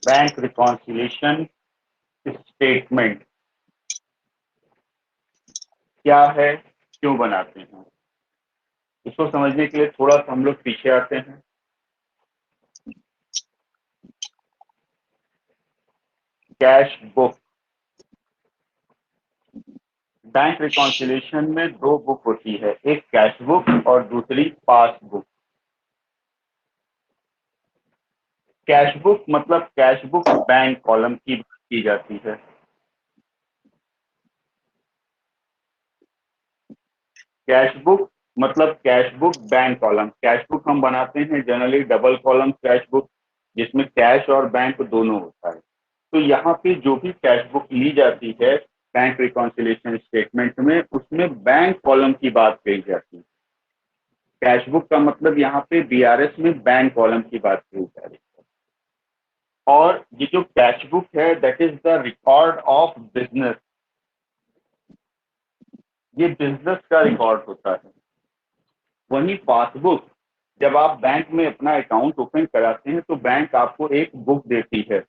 Bank reconciliation statement क्या है, क्यों बनाते हैं, इसको समझने के लिए थोड़ा सा हम लोग पीछे आते हैं। कैश बुक, बैंक रिकॉन्सिलिएशन में दो बुक होती है, एक कैश बुक और दूसरी पासबुक। कैश बुक मतलब कैश बुक बैंक कॉलम की बात की जाती है। कैश बुक मतलब cash book bank column. Cash book हम बनाते हैं generally double column cash book, जिसमें कैश और बैंक दोनों होता है। तो यहाँ पे जो भी कैश बुक ली जाती है बैंक रिकॉन्सिलिएशन स्टेटमेंट में, उसमें बैंक कॉलम की बात कही जाती है। कैश बुक का मतलब यहाँ पे बीआरएस में बैंक कॉलम की बात कही जा रही है। और ये जो कैश बुक है that is the record of business, ये बिजनेस का रिकॉर्ड होता है। वही पासबुक, जब आप बैंक में अपना अकाउंट ओपन कराते हैं तो बैंक आपको एक बुक देती है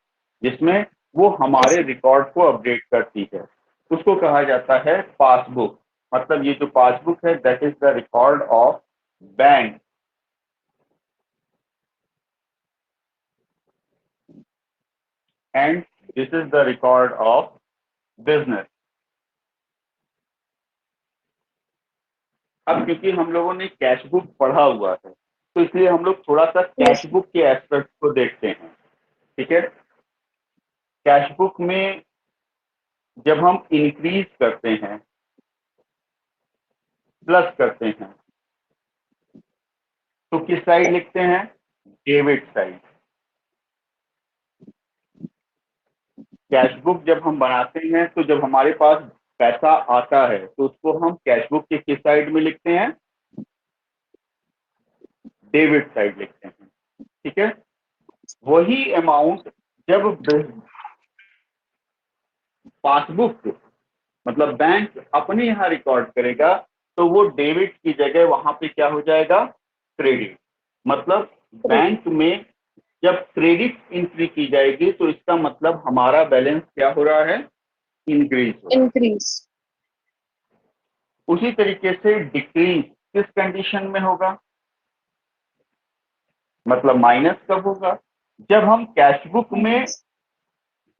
जिसमें वो हमारे रिकॉर्ड को अपडेट करती है, उसको कहा जाता है पासबुक। मतलब ये जो पासबुक है that is the record of bank and this is the record of business. अब क्योंकि हम लोगों ने कैश बुक पढ़ा हुआ है तो इसलिए हम लोग थोड़ा सा कैश बुक के एस्पेक्ट को देखते हैं। ठीक है, कैश बुक में जब हम इंक्रीज करते हैं, प्लस करते हैं, तो किस साइड लिखते हैं, डेबिट साइड। कैश बुक जब हम बनाते हैं तो जब हमारे पास पैसा आता है तो उसको हम कैश बुक के किस साइड में लिखते हैं, डेबिट साइड लिखते हैं। ठीक है, वही अमाउंट जब पासबुक मतलब बैंक अपने यहाँ रिकॉर्ड करेगा तो वो डेबिट की जगह वहां पे क्या हो जाएगा, क्रेडिट। मतलब बैंक में जब क्रेडिट एंट्री की जाएगी तो इसका मतलब हमारा बैलेंस क्या हो रहा है, इंक्रीज हो रहा है। इंक्रीज। उसी तरीके से डिक्रीज किस कंडीशन में होगा, मतलब माइनस कब होगा, जब हम कैश बुक में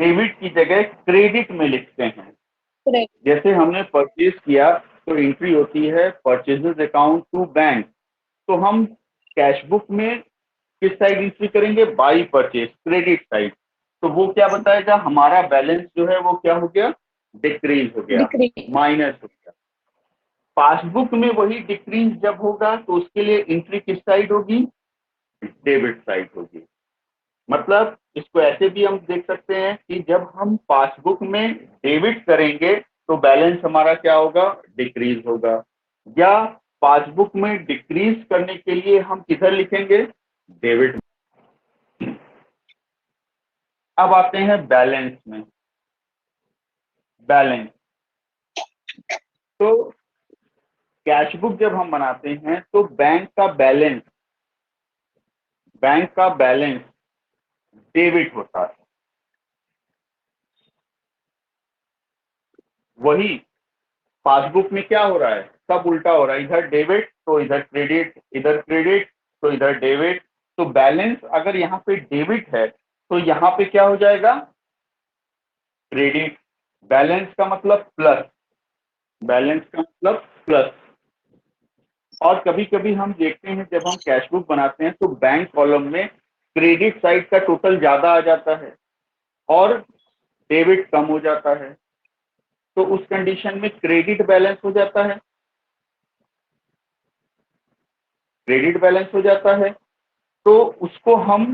डेबिट की जगह क्रेडिट में लिखते हैं। जैसे हमने परचेज किया तो एंट्री होती है परचेजेस अकाउंट टू बैंक, तो हम कैश बुक में किस साइड एंट्री करेंगे, बाई परचेज, क्रेडिट साइड। तो वो क्या बताएगा, हमारा बैलेंस जो है वो क्या हो गया, डिक्रीज हो गया, माइनस हो गया। पासबुक में वही डिक्रीज जब होगा तो उसके लिए एंट्री किस साइड होगी, डेबिट साइड होगी। मतलब इसको ऐसे भी हम देख सकते हैं कि जब हम पासबुक में डेबिट करेंगे तो बैलेंस हमारा क्या होगा, डिक्रीज होगा। या पासबुक में डिक्रीज करने के लिए हम किधर लिखेंगे, डेबिट। अब आते हैं बैलेंस में। बैलेंस तो कैश बुक जब हम बनाते हैं तो बैंक का बैलेंस डेबिट होता है। वही पासबुक में क्या हो रहा है, सब उल्टा हो रहा है, इधर डेबिट तो इधर क्रेडिट, इधर क्रेडिट तो इधर डेबिट। तो बैलेंस अगर यहाँ पे डेबिट है तो यहाँ पे क्या हो जाएगा, क्रेडिट। बैलेंस का मतलब प्लस, बैलेंस का मतलब प्लस। और कभी कभी हम देखते हैं जब हम कैश बुक बनाते हैं तो बैंक कॉलम में क्रेडिट साइड का टोटल ज्यादा आ जाता है और डेबिट कम हो जाता है, तो उस कंडीशन में क्रेडिट बैलेंस हो जाता है, क्रेडिट बैलेंस हो जाता है। तो उसको हम,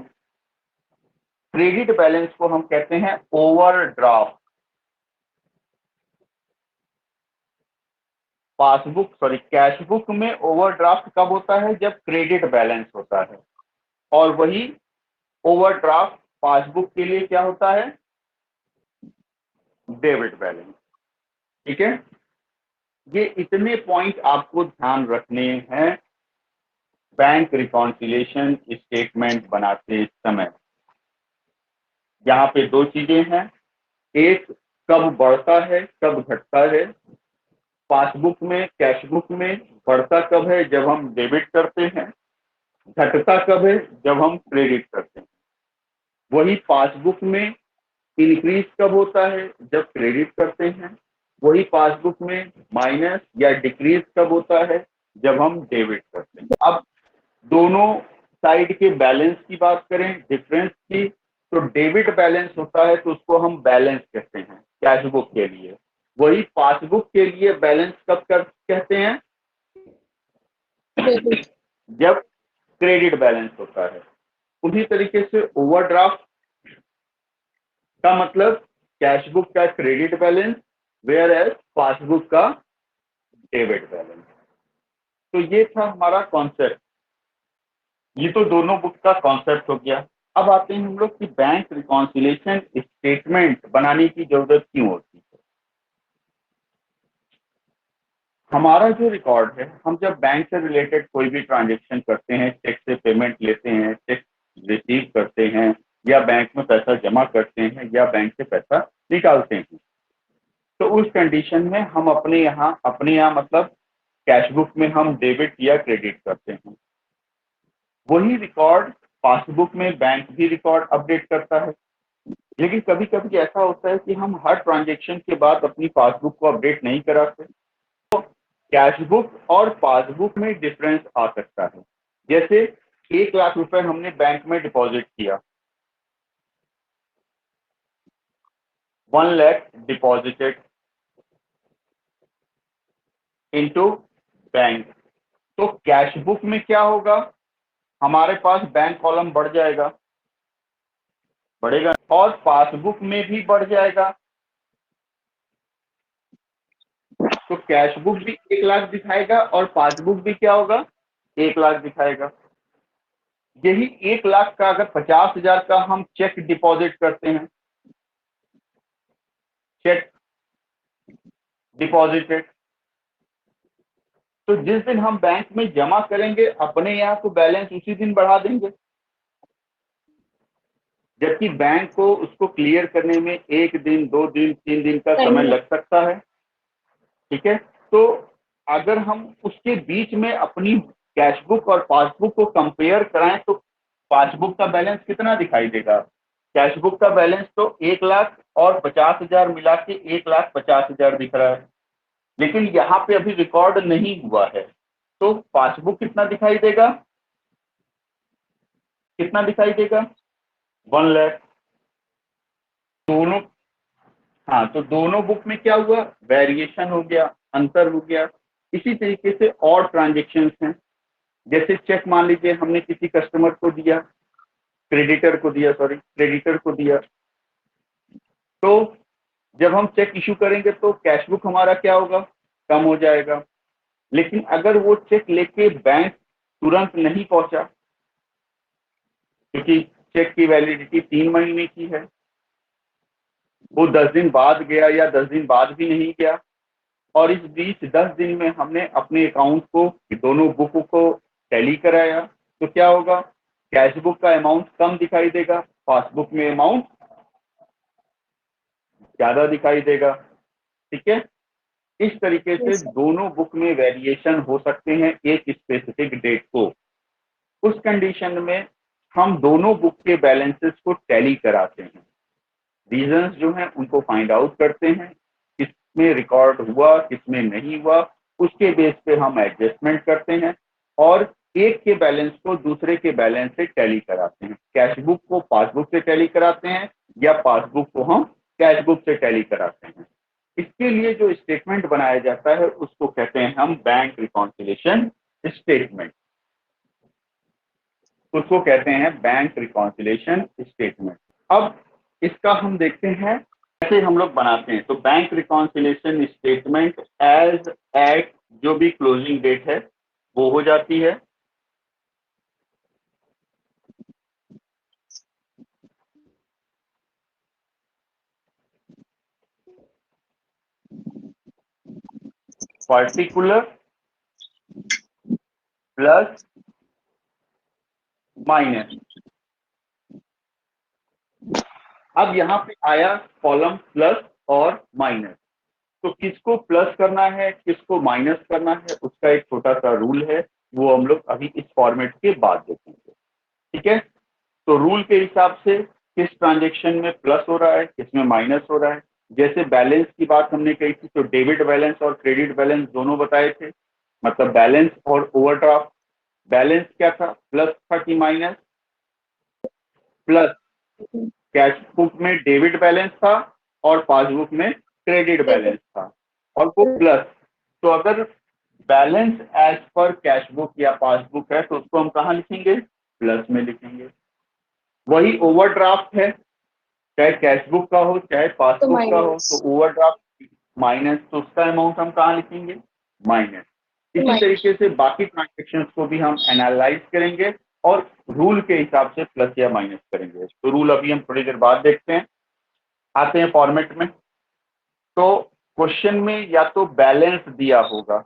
क्रेडिट बैलेंस को हम कहते हैं overdraft. Passbook sorry cash book में ओवरड्राफ्ट कब होता है, जब क्रेडिट बैलेंस होता है। और वही ओवरड्राफ्ट पासबुक के लिए क्या होता है, डेबिट बैलेंस। ठीक है, ये इतने पॉइंट आपको ध्यान रखने हैं बैंक रिकॉन्सिलिएशन स्टेटमेंट बनाते समय। यहाँ पे दो चीजें हैं, एक कब बढ़ता है कब घटता है। पासबुक में कैश बुक में बढ़ता कब है, जब हम डेबिट करते हैं। घटता कब है, जब हम क्रेडिट करते हैं। वही पासबुक में इंक्रीज कब होता है, जब क्रेडिट करते हैं। वही पासबुक में माइनस या डिक्रीज कब होता है, जब हम डेबिट करते हैं। अब दोनों साइड के बैलेंस की बात करें, डिफरेंस की, तो डेबिट बैलेंस होता है तो उसको हम बैलेंस कहते हैं कैश बुक के लिए। वही पासबुक के लिए बैलेंस कब कर कहते हैं, जब क्रेडिट बैलेंस होता है। उसी तरीके से ओवरड्राफ्ट का मतलब कैश बुक का credit balance, whereas passbook का डेबिट बैलेंस। तो ये था हमारा कॉन्सेप्ट। ये तो दोनों बुक का कॉन्सेप्ट हो गया। अब आते हैं हम लोग कि बैंक रिकॉन्सिलिएशन स्टेटमेंट बनाने की जरूरत क्यों होती है। हमारा जो रिकॉर्ड है, हम जब बैंक से रिलेटेड कोई भी ट्रांजेक्शन करते हैं, चेक से पेमेंट लेते हैं, चेक रिसीव करते हैं, या बैंक में पैसा जमा करते हैं, या बैंक से पैसा निकालते हैं, तो उस कंडीशन में हम अपने यहाँ मतलब कैश बुक में हम डेबिट या क्रेडिट करते हैं। वही रिकॉर्ड पासबुक में बैंक भी रिकॉर्ड अपडेट करता है। लेकिन कभी कभी ऐसा होता है कि हम हर ट्रांजेक्शन के बाद अपनी पासबुक को अपडेट नहीं कराते, तो कैश बुक और पासबुक में डिफरेंस आ सकता है। जैसे 1 लाख रुपए हमने बैंक में डिपॉजिट किया, 1 लाख डिपॉजिटेड इनटू बैंक, तो कैश बुक में क्या होगा, हमारे पास बैंक कॉलम बढ़ जाएगा, बढ़ेगा, और पासबुक में भी बढ़ जाएगा। तो कैश बुक भी 1 लाख दिखाएगा और पासबुक भी क्या होगा, 1 लाख दिखाएगा। यही 1 लाख का अगर 50,000 का हम चेक डिपॉजिट करते हैं, चेक डिपॉजिटेड, तो जिस दिन हम बैंक में जमा करेंगे अपने यहाँ को बैलेंस उसी दिन बढ़ा देंगे, जबकि बैंक को उसको क्लियर करने में 1 दिन 2 दिन 3 दिन का समय लग सकता है। ठीक है, तो अगर हम उसके बीच में अपनी कैश बुक और पासबुक को कंपेयर कराएं तो पासबुक का बैलेंस कितना दिखाई देगा, कैश बुक का बैलेंस तो 1 लाख और 50,000 मिला के 1,50,000 दिख रहा है। लेकिन यहाँ पे अभी रिकॉर्ड नहीं हुआ है, तो पासबुक कितना दिखाई देगा, कितना दिखाई देगा, 1 लाख। दोनों, हाँ, तो दोनों बुक में क्या हुआ, वेरिएशन हो गया, अंतर हो गया। इसी तरीके से और ट्रांजेक्शन हैं, जैसे चेक मान लीजिए हमने किसी कस्टमर को दिया, क्रेडिटर को दिया, सॉरी क्रेडिटर को दिया, तो जब हम चेक इशू करेंगे तो कैश बुक हमारा क्या होगा, कम हो जाएगा। लेकिन अगर वो चेक लेके बैंक तुरंत नहीं पहुंचा, क्योंकि चेक की वैलिडिटी 3 महीने की है, वो 10 दिन बाद गया या 10 दिन बाद भी नहीं गया, और इस बीच 10 दिन में हमने अपने अकाउंट को, दोनों बुक को टैली कराया, तो क्या होगा, कैश बुक का अमाउंट कम दिखाई देगा, पासबुक में अमाउंट ज्यादा दिखाई देगा। ठीक है, इस तरीके से दोनों बुक में वेरिएशन हो सकते हैं एक स्पेसिफिक डेट को। उस कंडीशन में हम दोनों बुक के बैलेंसेस को टैली कराते हैं, रीजंस जो हैं उनको फाइंड आउट करते हैं, किसमें रिकॉर्ड हुआ किसमें नहीं हुआ, उसके बेस पे हम एडजस्टमेंट करते हैं, और एक के बैलेंस को दूसरे के बैलेंस से टैली कराते हैं। कैश बुक को पासबुक से टैली कराते हैं, या पासबुक को हम कैश बुक से टैली कराते हैं। इसके लिए जो स्टेटमेंट बनाया जाता है उसको कहते हैं हम बैंक रिकॉन्सिलिएशन स्टेटमेंट, उसको कहते हैं बैंक रिकॉन्सिलिएशन स्टेटमेंट। अब इसका हम देखते हैं कैसे हम लोग बनाते हैं। तो bank reconciliation statement as at जो भी क्लोजिंग डेट है वो हो जाती है। Particular plus minus. अब यहाँ पे आया कॉलम प्लस और माइनस, तो किसको प्लस करना है किसको माइनस करना है उसका एक छोटा सा रूल है, वो हम लोग अभी इस फॉर्मेट के बाद देखेंगे। ठीक है, तो रूल के हिसाब से किस ट्रांजेक्शन में प्लस हो रहा है किसमें माइनस हो रहा है। जैसे बैलेंस की बात हमने कही थी, तो डेबिट बैलेंस और क्रेडिट बैलेंस दोनों बताए थे, मतलब बैलेंस और ओवरड्राफ्ट। बैलेंस क्या था, प्लस था कि माइनस, प्लस कैश बुक में डेबिट बैलेंस था और पासबुक में क्रेडिट बैलेंस था, और वो प्लस। तो अगर balance as per cash book या पासबुक है तो उसको हम कहाँ लिखेंगे, प्लस में लिखेंगे। वही ओवरड्राफ्ट है, चाहे कैश बुक का हो चाहे पासबुक का हो, तो ओवरड्राफ्ट माइनस, तो उसका अमाउंट हम कहाँ लिखेंगे, माइनस। इसी तरीके से बाकी ट्रांजेक्शन्स को भी हम एनालाइज करेंगे और रूल के हिसाब से प्लस या माइनस करेंगे। तो रूल अभी हम थोड़ी देर बाद देखते हैं। आते हैं फॉर्मेट में, तो क्वेश्चन में या तो बैलेंस दिया होगा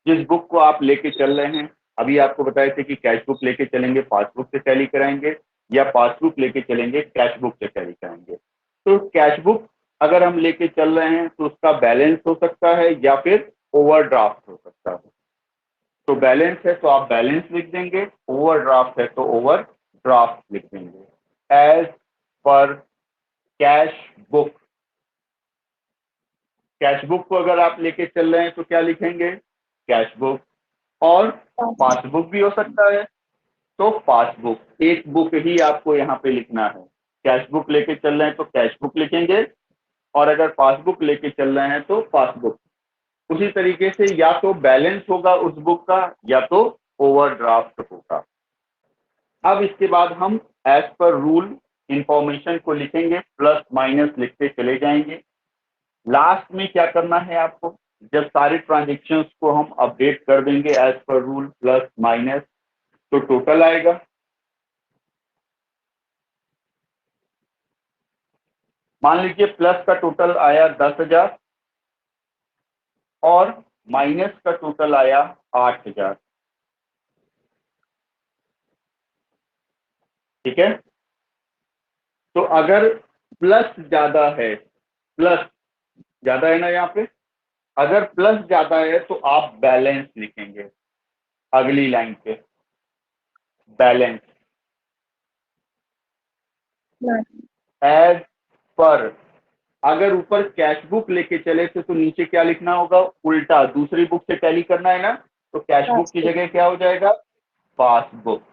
जिस बुक को आप लेके चल रहे हैं। अभी आपको बताए थे कि कैश बुक लेके चलेंगे पासबुक से टैली कराएंगे, या पासबुक लेके चलेंगे कैश बुक से टैली कराएंगे। तो कैश बुक अगर हम लेके चल रहे हैं तो उसका बैलेंस हो सकता है या फिर ओवरड्राफ्ट हो सकता है। तो बैलेंस है तो आप बैलेंस लिख देंगे, ओवरड्राफ्ट है तो ओवरड्राफ्ट लिख देंगे। As per cash book, cash book को अगर आप लेके चल रहे हैं तो क्या लिखेंगे, कैश बुक। और पासबुक भी हो सकता है तो पासबुक, एक बुक ही आपको यहाँ पे लिखना है। कैश बुक लेके चल रहे हैं तो कैश बुक लिखेंगे, और अगर पासबुक लेके चल रहे हैं तो पासबुक। उसी तरीके से या तो बैलेंस होगा उस बुक का या तो ओवरड्राफ्ट होगा। अब इसके बाद हम एज पर रूल इंफॉर्मेशन को लिखेंगे, प्लस माइनस लिखते चले जाएंगे। लास्ट में क्या करना है आपको, जब सारे ट्रांजेक्शन्स को हम अपडेट कर देंगे as per rule plus minus, तो टोटल आएगा। मान लीजिए प्लस का टोटल आया 10,000 और माइनस का टोटल आया 8,000। ठीक है, तो अगर प्लस ज्यादा है, प्लस ज्यादा है ना यहाँ पे, अगर प्लस ज्यादा है तो आप बैलेंस लिखेंगे अगली लाइन पे, बैलेंस एज पर। अगर ऊपर कैश बुक लेके चले थे तो नीचे क्या लिखना होगा, उल्टा दूसरी बुक से टैली करना है ना, तो कैश बुक की जगह क्या हो जाएगा, पासबुक।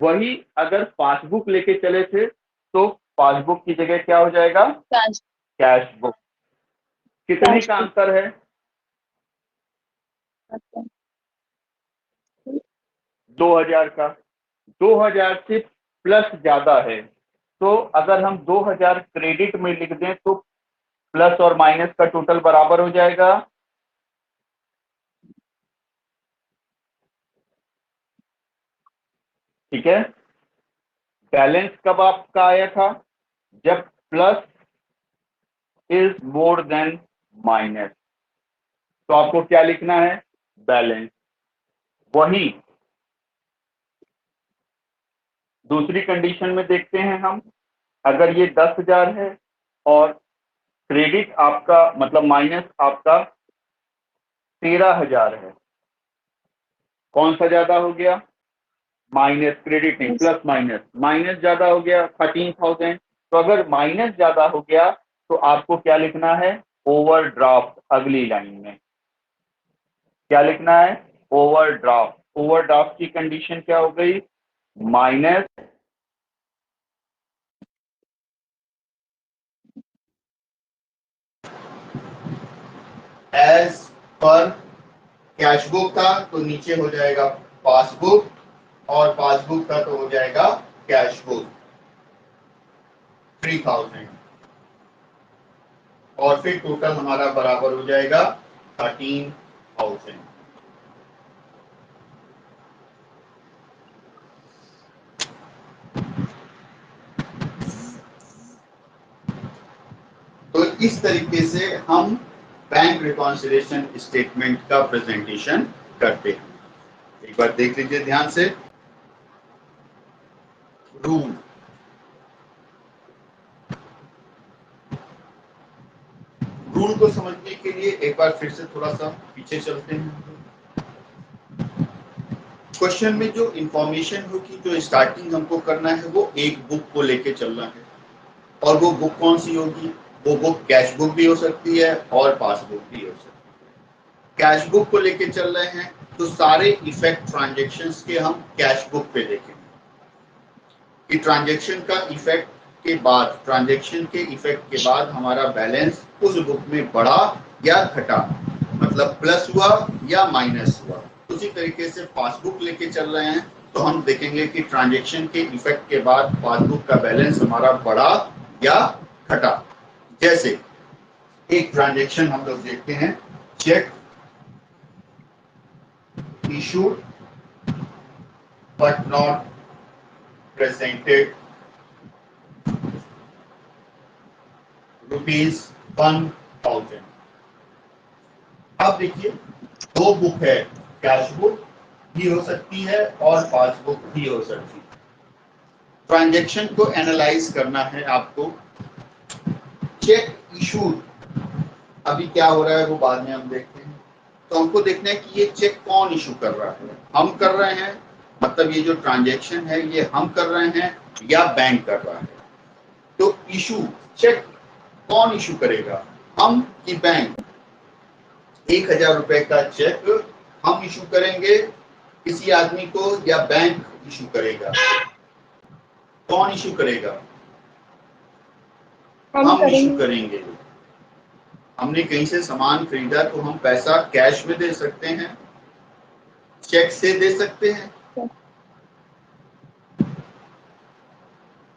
वही अगर पासबुक लेके चले थे तो पासबुक की जगह क्या हो जाएगा, कैश बुक। कितने का अंतर है, 2,000 का। 2,000 से प्लस ज्यादा है, तो अगर हम 2,000 क्रेडिट में लिख दें तो प्लस और माइनस का टोटल बराबर हो जाएगा। ठीक है, बैलेंस कब आपका आया था, जब plus is more than minus, तो आपको क्या लिखना है, बैलेंस। वही दूसरी कंडीशन में देखते हैं हम, अगर ये 10,000 है और क्रेडिट आपका मतलब माइनस आपका 13,000 है, कौन सा ज्यादा हो गया, माइनस, क्रेडिट नहीं प्लस माइनस, माइनस ज्यादा हो गया 13,000। तो अगर माइनस ज्यादा हो गया तो आपको क्या लिखना है, ओवरड्राफ्ट। अगली लाइन में क्या लिखना है, ओवरड्राफ्ट। ओवरड्राफ्ट की कंडीशन क्या हो गई, minus as per cash book था तो नीचे हो जाएगा पासबुक, और पासबुक का तो हो जाएगा कैश बुक 3,000, और फिर टोटल हमारा बराबर हो जाएगा 13,000। तो इस तरीके से हम बैंक रिकॉन्सिलिएशन स्टेटमेंट का प्रेजेंटेशन करते हैं। एक बार देख लीजिए ध्यान से। रूल, रूल को समझने के लिए एक बार फिर से थोड़ा सा पीछे चलते हैं। क्वेश्चन में जो इंफॉर्मेशन होगी, जो स्टार्टिंग हमको करना है, वो एक बुक को लेके चलना है। और वो बुक कौन सी होगी? वो बुक कैश बुक भी हो सकती है और पासबुक भी हो सकती है। कैश बुक को लेके चल रहे हैं तो सारे इफेक्ट ट्रांजेक्शन्स के हम कैश बुक पे देखेंगे कि ट्रांजेक्शन का इफेक्ट के बाद, ट्रांजेक्शन के इफेक्ट के बाद हमारा बैलेंस उस बुक में बढ़ा या घटा, मतलब प्लस हुआ या माइनस हुआ। उसी तरीके से पासबुक लेके चल रहे हैं तो हम देखेंगे कि ट्रांजेक्शन के इफेक्ट के बाद पासबुक का बैलेंस हमारा बढ़ा या घटा। जैसे एक ट्रांजेक्शन हम लोग देखते हैं, check issued but not presented ₹1,000। अब देखिए, दो बुक है, कैश बुक भी हो सकती है और पासबुक भी हो सकती है। ट्रांजैक्शन को एनालाइज करना है आपको। चेक इशूड, अभी क्या हो रहा है वो बाद में हम देखते हैं। तो हमको देखना है कि ये चेक कौन इशू कर रहा है। हम कर रहे हैं, मतलब ये जो ट्रांजैक्शन है ये हम कर रहे हैं या बैंक कर रहा है। तो इशू, चेक कौन इशू करेगा, हम कि बैंक? 1,000 रुपए का चेक हम इशू करेंगे किसी आदमी को या बैंक इशू करेगा? कौन इशू करेगा? हम इशू करेंगे। हमने कहीं से सामान खरीदा तो हम पैसा कैश में दे सकते हैं, चेक से दे सकते हैं।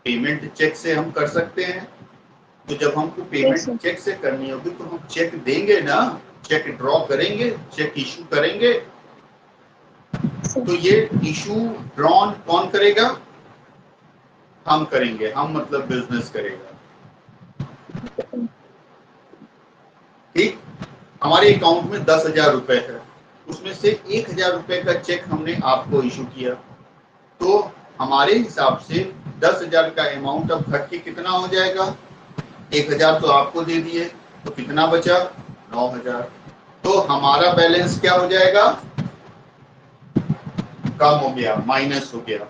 पेमेंट चेक से हम कर सकते हैं। तो जब हमको पेमेंट चेक से करनी होगी तो हम चेक देंगे ना, चेक ड्रॉ करेंगे, चेक इशू करेंगे। तो ये इशू ड्रॉन कौन करेगा? हम करेंगे। हम मतलब बिजनेस करेगा। ठीक, हमारे अकाउंट में 10,000 रुपए है, उसमें से 1,000 रुपए का चेक हमने आपको इशू किया, तो हमारे हिसाब से 10,000 का अमाउंट अब घट के कितना हो जाएगा? 1,000 तो आपको दे दिए, तो कितना बचा? 9,000। तो हमारा बैलेंस क्या हो जाएगा? कम हो गया, माइनस हो गया।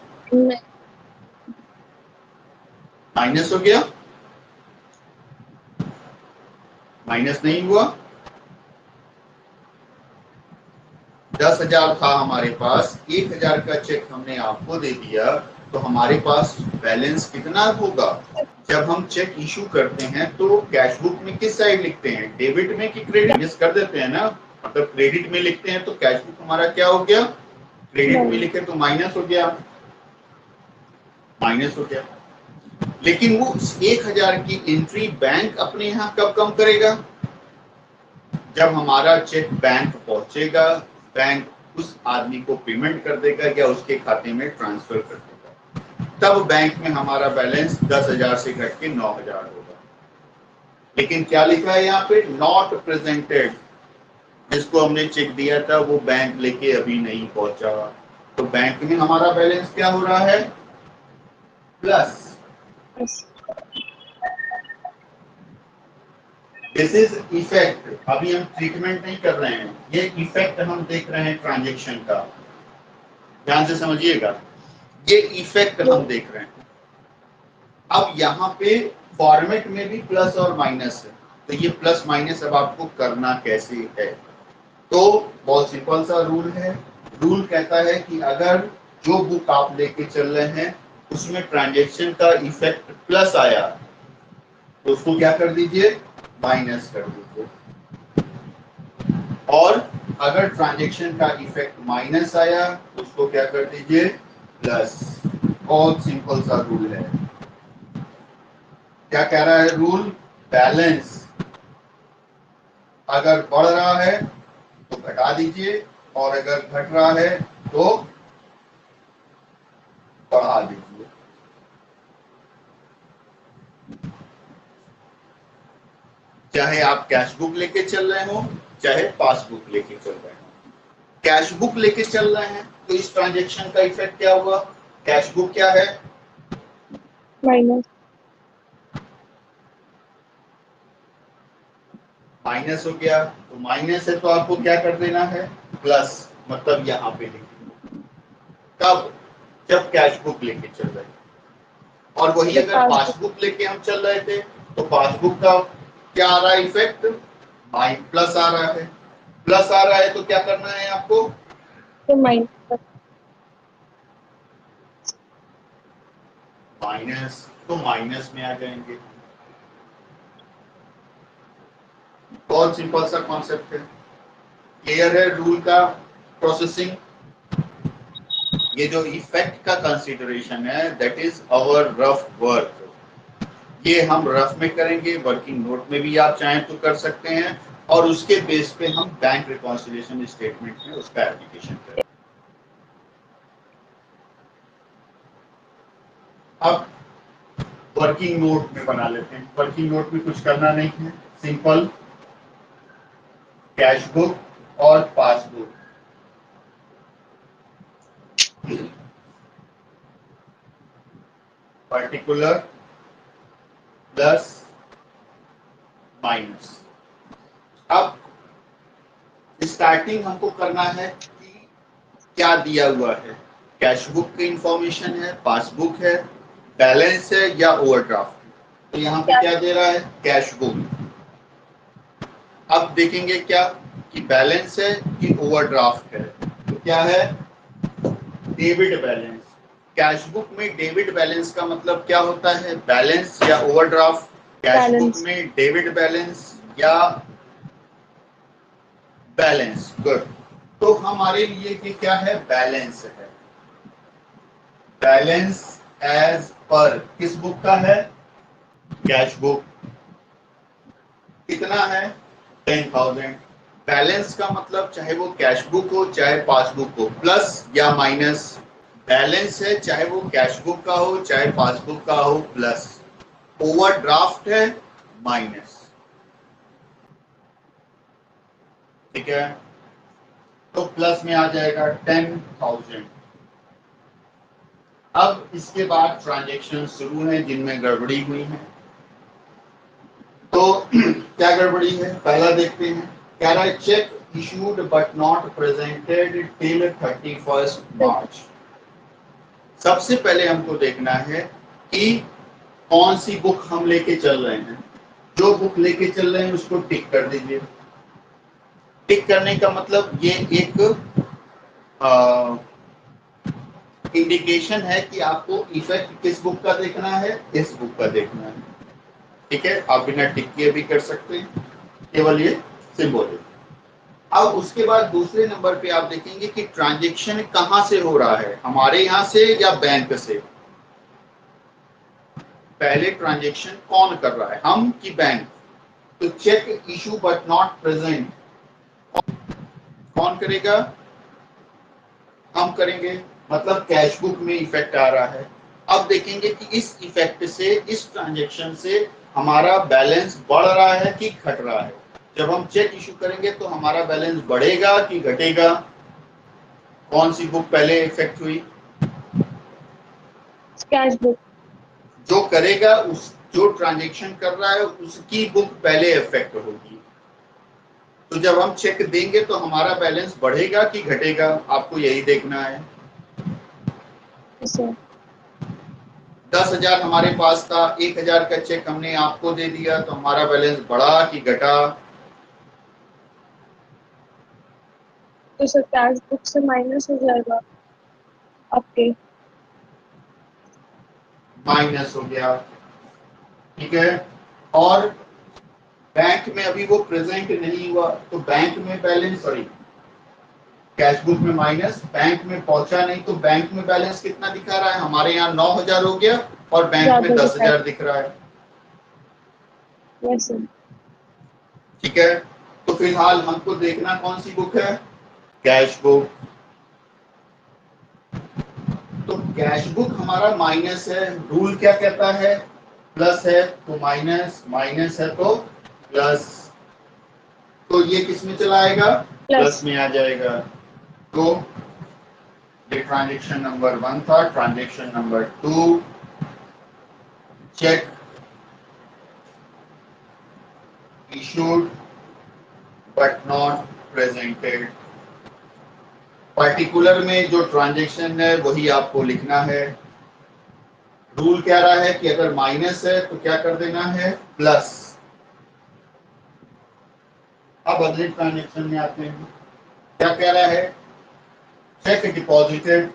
माइनस हो गया, माइनस नहीं हुआ। 10,000 था हमारे पास, 1,000 का चेक हमने आपको दे दिया, तो हमारे पास बैलेंस कितना होगा? जब हम चेक इशू करते हैं तो कैश बुक में किस साइड लिखते हैं, डेबिट में कि क्रेडिट? मिस कर देते हैं ना, मतलब क्रेडिट में लिखते हैं तो कैश बुक हमारा क्या हो गया? क्रेडिट में लिखे तो माइनस हो गया, माइनस हो गया। लेकिन वो 1,000 की एंट्री बैंक अपने यहाँ कब कम करेगा? जब हमारा चेक बैंक पहुंचेगा, बैंक उस आदमी को पेमेंट कर देगा या उसके खाते में ट्रांसफर कर देगा, तब बैंक में हमारा बैलेंस 10,000 से घट के 9,000 होगा। लेकिन क्या लिखा है यहाँ पे? Not presented. जिसको हमने चेक दिया था वो बैंक लेके अभी नहीं पहुंचा, तो बैंक में हमारा बैलेंस क्या हो रहा है? प्लस। This is effect. अभी हम ट्रीटमेंट नहीं कर रहे हैं, ये इफेक्ट हम देख रहे हैं ट्रांजेक्शन का, ध्यान से समझिएगा। ये इफेक्ट हम देख रहे हैं। अब यहाँ पे फॉर्मेट में भी प्लस और माइनस है, तो ये प्लस माइनस अब आपको करना कैसे है? तो बहुत सिंपल सा रूल है। रूल कहता है कि अगर जो बुक आप लेके चल रहे हैं उसमें ट्रांजेक्शन का इफेक्ट प्लस आया तो उसको क्या कर दीजिए? माइनस कर दीजिए। और अगर ट्रांजैक्शन का इफेक्ट माइनस आया तो उसको क्या कर दीजिए? प्लस। बहुत सिंपल सा रूल है। क्या कह रहा है रूल? बैलेंस अगर बढ़ रहा है तो घटा दीजिए और अगर घट रहा है तो बढ़ा दीजिए। चाहे आप कैश बुक लेके चल रहे हो चाहे पासबुक लेके चल रहे हो। कैश बुक लेके चल रहे हैं तो इस ट्रांजेक्शन का इफेक्ट क्या हुआ? कैश बुक क्या है? माइनस। माइनस हो गया, तो माइनस है तो आपको क्या कर देना है? प्लस, मतलब यहाँ पे लिखिए। कब? जब कैश बुक लेके चल रहे हैं। और वही अगर पासबुक लेके हम चल रहे थे तो पासबुक का क्या आ रहा है इफेक्ट? प्लस आ रहा है। प्लस आ रहा है तो क्या करना है आपको? तो माइनस। माइनस, तो माइनस में आ जाएंगे। बहुत सिंपल सा कॉन्सेप्ट है। क्लियर है रूल का प्रोसेसिंग? ये जो इफेक्ट का कंसीडरेशन है that is our rough work. ये हम रफ में करेंगे, वर्किंग नोट में भी आप चाहें तो कर सकते हैं, और उसके बेस पे हम बैंक रिकॉन्सिलिएशन स्टेटमेंट में उसका एप्लीकेशन करेंगे। अब वर्किंग नोट में बना लेते हैं। वर्किंग नोट में कुछ करना नहीं है, सिंपल कैश बुक और पासबुक, पर्टिकुलर प्लस माइनस। अब स्टार्टिंग हमको करना है कि क्या दिया हुआ है। कैश बुक की इंफॉर्मेशन है, पासबुक है, बैलेंस है या ओवरड्राफ्ट। तो यहाँ पे क्या दे रहा है? Cash book. अब देखेंगे क्या कि बैलेंस है कि ओवरड्राफ्ट है। तो क्या है? Debit balance. कैश बुक में डेबिट बैलेंस का मतलब क्या होता है? बैलेंस या ओवरड्राफ्ट। कैश बुक में डेबिट बैलेंस या बैलेंस। गुड। तो हमारे लिए ये क्या है? बैलेंस है। बैलेंस एज पर किस बुक का है? Cash book. कितना है? 10,000। बैलेंस का मतलब चाहे वो कैश बुक हो चाहे पासबुक हो, प्लस या माइनस। बैलेंस है चाहे वो कैश बुक का हो चाहे पासबुक का हो, प्लस। ओवरड्राफ्ट है, माइनस। ठीक है, तो प्लस में आ जाएगा 10,000। अब इसके बाद ट्रांजैक्शन शुरू है जिनमें गड़बड़ी हुई है। तो क्या गड़बड़ी है पहला देखते हैं। कह रहा है check issued but not presented till 31 मार्च। सबसे पहले हमको देखना है कि कौन सी बुक हम लेके चल रहे हैं। जो बुक लेके चल रहे हैं उसको टिक कर दीजिए। टिक करने का मतलब ये एक इंडिकेशन है कि आपको इफेक्ट किस बुक का देखना है? इस बुक का देखना है। ठीक है, आप बिना टिक किए भी कर सकते हैं, केवल ये सिंबल है। अब उसके बाद दूसरे नंबर पे आप देखेंगे कि ट्रांजैक्शन कहां से हो रहा है, हमारे यहां से या बैंक से। पहले ट्रांजैक्शन कौन कर रहा है, हम कि बैंक? तो cheque issue but not present कौन करेगा? हम करेंगे, मतलब कैश बुक में इफेक्ट आ रहा है। अब देखेंगे कि इस इफेक्ट से, इस ट्रांजैक्शन से हमारा बैलेंस बढ़ रहा है कि घट रहा है। जब हम चेक इशू करेंगे तो हमारा बैलेंस बढ़ेगा कि घटेगा? कौन सी बुक पहले इफेक्ट हुई? Cash book. जो करेगा, उस जो ट्रांजैक्शन कर रहा है उसकी बुक पहले इफेक्ट होगी। तो जब हम चेक देंगे तो हमारा बैलेंस बढ़ेगा कि घटेगा? आपको यही देखना है। 10,000 हमारे पास था, 1,000 का चेक हमने आपको दे दिया, तो हमारा बैलेंस बढ़ा कि घटा? तो सर कैश बुक से माइनस हो जाएगा आपके। माइनस हो गया, ठीक है। और बैंक में अभी वो प्रेजेंट नहीं हुआ, तो बैंक में बैलेंस, सॉरी कैश बुक में माइनस, बैंक में पहुंचा नहीं, तो बैंक में बैलेंस कितना दिखा रहा है? हमारे यहाँ 9,000 हो गया और बैंक में 10,000 दिख रहा है। Yes sir. ठीक है, तो फिलहाल हमको देखना कौन सी बुक है? Cash book. तो कैश बुक हमारा माइनस है, रूल क्या कहता है? प्लस है तो माइनस, माइनस है तो प्लस, तो ये किस में चला आएगा? प्लस में आ जाएगा। तो ये ट्रांजेक्शन नंबर 1 था। Transaction number 2, check issued but not presented. Particular में जो ट्रांजेक्शन है वही आपको लिखना है। रूल कह रहा है कि अगर माइनस है तो क्या कर देना है? प्लस। अब अगले ट्रांजेक्शन में आते हैं। क्या कह रहा है? Cheque deposited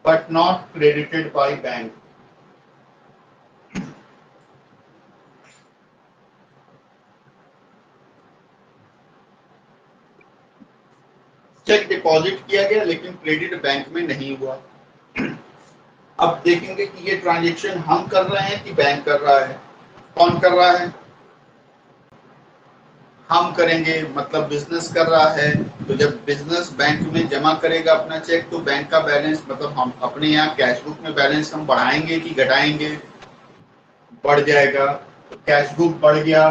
but not credited by bank। Cheque deposit किया गया लेकिन क्रेडिट बैंक में नहीं हुआ। अब देखेंगे कि ये ट्रांजैक्शन हम कर रहे हैं कि बैंक कर रहा है। कौन कर रहा है? हम करेंगे, मतलब बिजनेस कर रहा है। तो जब बिजनेस बैंक में जमा करेगा अपना चेक तो बैंक का बैलेंस, मतलब हम अपने यहाँ कैश बुक में बैलेंस हम बढ़ाएंगे कि घटाएंगे? बढ़ जाएगा। तो कैश बुक बढ़ गया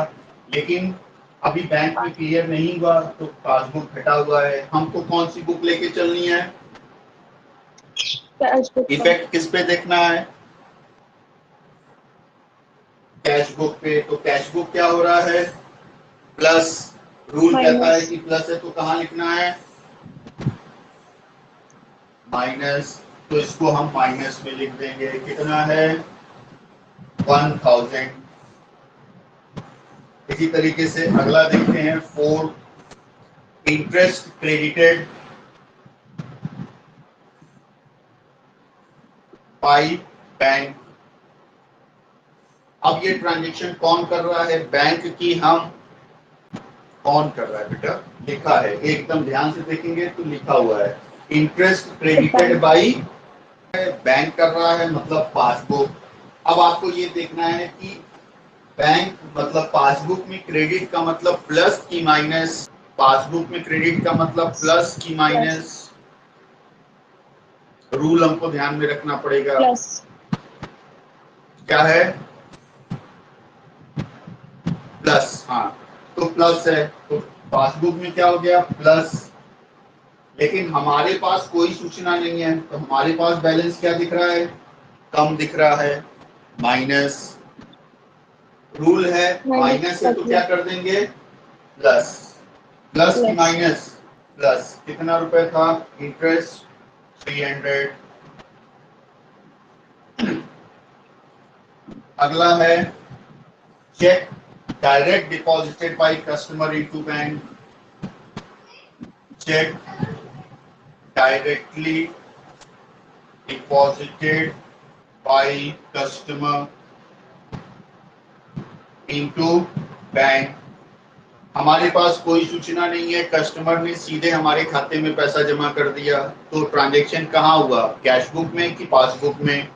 लेकिन अभी बैंक में क्लियर नहीं हुआ तो पासबुक घटा हुआ है। हमको कौन सी बुक लेके चलनी है? इफेक्ट किस पे देखना है? कैश बुक पे। तो कैश बुक क्या हो रहा है? प्लस। रूल कहता है कि प्लस है तो कहाँ लिखना है? माइनस। तो इसको हम माइनस में लिख देंगे। कितना है? 1000। इसी तरीके से अगला देखते हैं। 4, इंटरेस्ट क्रेडिटेड बाय बैंक। अब ये ट्रांजैक्शन कौन कर रहा है? बैंक की हम। कौन कर रहा है बेटा? लिखा है, एकदम ध्यान से देखेंगे तो लिखा हुआ है इंटरेस्ट क्रेडिटेड बाय बैंक कर रहा है, मतलब पासबुक। अब आपको ये देखना है कि बैंक मतलब पासबुक में क्रेडिट का मतलब प्लस की माइनस? पासबुक में क्रेडिट का मतलब प्लस की माइनस? रूल हमको ध्यान में रखना पड़ेगा। प्लस। क्या है? प्लस। हाँ, तो प्लस है तो पासबुक में क्या हो गया? प्लस। लेकिन हमारे पास कोई सूचना नहीं है तो हमारे पास बैलेंस क्या दिख रहा है? कम दिख रहा है, माइनस। रूल है माइनस है तो क्या कर देंगे? प्लस। प्लस की माइनस? प्लस। कितना रुपए था इंटरेस्ट? 300। अगला है cheque direct deposited by customer into bank. Cheque directly deposited by customer into bank. हमारे पास कोई सूचना नहीं है, कस्टमर ने सीधे हमारे खाते में पैसा जमा कर दिया। तो ट्रांजैक्शन कहाँ हुआ? कैश बुक में कि पासबुक में?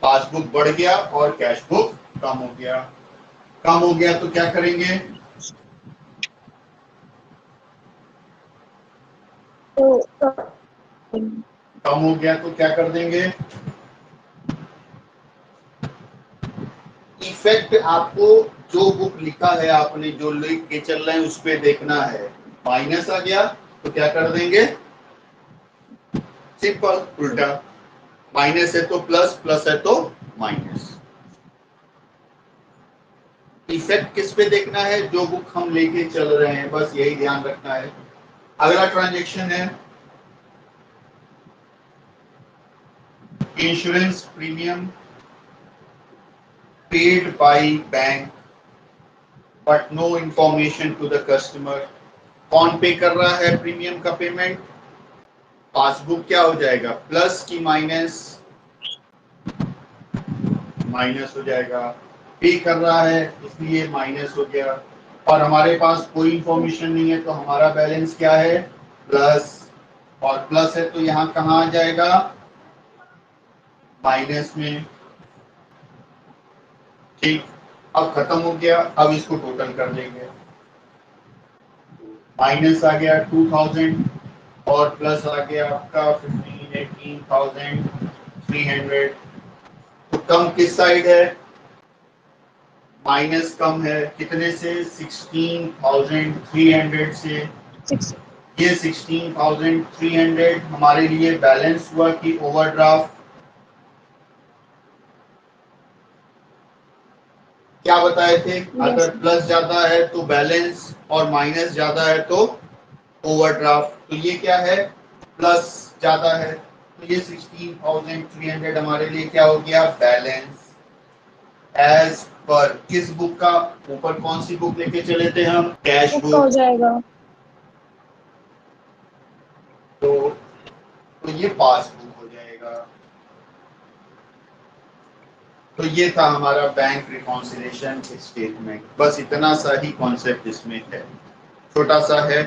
पासबुक बढ़ गया और कैश बुक कम हो गया। कम हो गया तो क्या करेंगे? कम हो गया तो क्या कर देंगे? इफेक्ट आपको जो बुक लिखा है, आपने जो लिख के चल रहे हैं उस पे देखना है। माइनस आ गया तो क्या कर देंगे? सिंपल उल्टा। माइनस है तो प्लस, प्लस है तो माइनस। इफेक्ट किस पे देखना है? जो बुक हम लेके चल रहे हैं, बस यही ध्यान रखना है। अगला ट्रांजैक्शन है insurance premium paid by bank but no information to the customer। कौन पे कर रहा है प्रीमियम का पेमेंट? पासबुक क्या हो जाएगा? प्लस की माइनस? माइनस हो जाएगा। पे कर रहा है इसलिए माइनस हो गया और हमारे पास कोई इंफॉर्मेशन नहीं है तो हमारा बैलेंस क्या है? प्लस। और प्लस है तो यहाँ कहाँ आ जाएगा? माइनस में। ठीक, अब खत्म हो गया। अब इसको टोटल कर देंगे। माइनस आ गया 2000 और प्लस आ गया आपका 15। 18,300। तो कम किस साइड है? माइनस कम है कितने से? 16,300 से। ये 16,300 हमारे लिए बैलेंस हुआ कि ओवरड्राफ्ट? क्या बताए थे? अगर प्लस ज्यादा है तो बैलेंस और माइनस ज्यादा है तो ओवरड्राफ्ट। तो ये क्या है? प्लस ज्यादा है, तो ये 16,300 हमारे लिए क्या हो गया? बैलेंस। एज पर किस बुक का? ऊपर कौन सी बुक लेके चले थे हम? Cash book book. हो जाएगा। तो ये पासबुक हो जाएगा। तो ये था हमारा बैंक रिकॉन्सिलिएशन स्टेटमेंट। बस इतना सा ही कॉन्सेप्ट इसमें है, छोटा सा है।